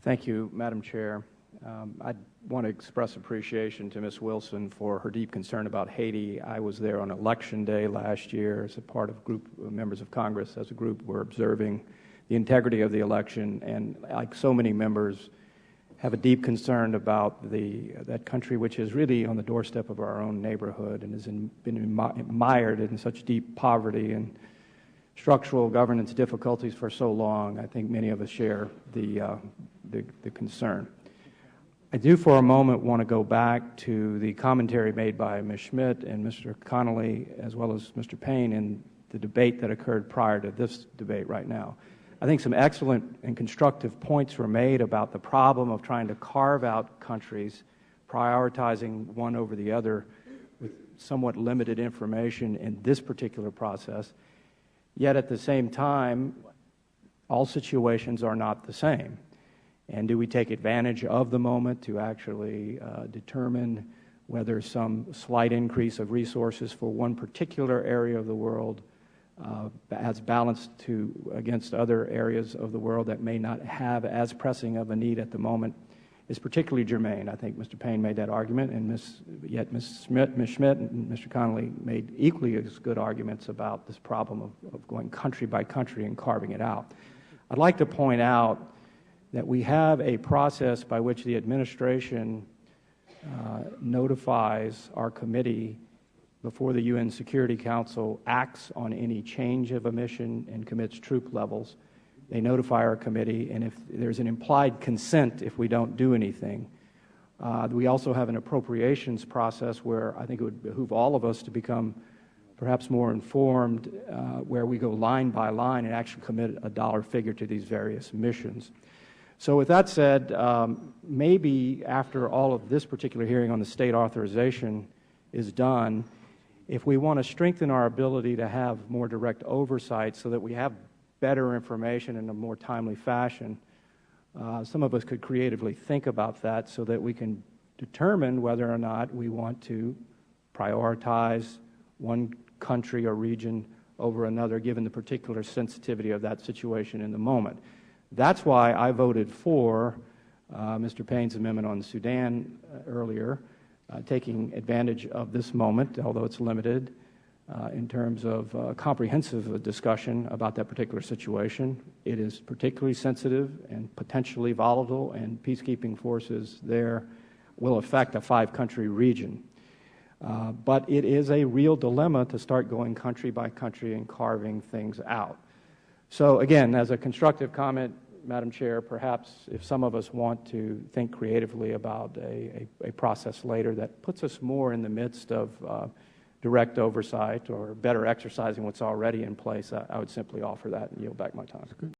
Thank you, Madam Chair. I want to express appreciation to Ms. Wilson for her deep concern about Haiti. I was there on Election Day last year as a part of a group of members of Congress. As a group, we're observing the integrity of the election, and like so many members, have a deep concern about that country, which is really on the doorstep of our own neighborhood and has been mired in such deep poverty and structural governance difficulties for so long. I think many of us share the concern. I do for a moment want to go back to the commentary made by Ms. Schmidt and Mr. Connolly, as well as Mr. Payne, in the debate that occurred prior to this debate right now. I think some excellent and constructive points were made about the problem of trying to carve out countries, prioritizing one over the other with somewhat limited information in this particular process. Yet at the same time, all situations are not the same. And do we take advantage of the moment to actually determine whether some slight increase of resources for one particular area of the world as balanced against other areas of the world that may not have as pressing of a need at the moment is particularly germane? I think Mr. Payne made that argument, and Ms. Schmidt and Mr. Connolly made equally as good arguments about this problem of going country by country and carving it out. I'd like to point out that we have a process by which the administration notifies our committee before the UN Security Council acts on any change of a mission and commits troop levels. They notify our committee, and if there's an implied consent if we don't do anything. We also have an appropriations process where I think it would behoove all of us to become perhaps more informed, where we go line by line and actually commit a dollar figure to these various missions. So with that said, maybe after all of this particular hearing on the state authorization is done, if we want to strengthen our ability to have more direct oversight so that we have better information in a more timely fashion, some of us could creatively think about that so that we can determine whether or not we want to prioritize one country or region over another given the particular sensitivity of that situation in the moment. That's why I voted for Mr. Payne's amendment on Sudan earlier, taking advantage of this moment, although it's limited, in terms of comprehensive discussion about that particular situation. It is particularly sensitive and potentially volatile, and peacekeeping forces there will affect a 5-country region. But it is a real dilemma to start going country by country and carving things out. So again, as a constructive comment, Madam Chair, perhaps if some of us want to think creatively about a process later that puts us more in the midst of direct oversight or better exercising what's already in place, I would simply offer that and yield back my time.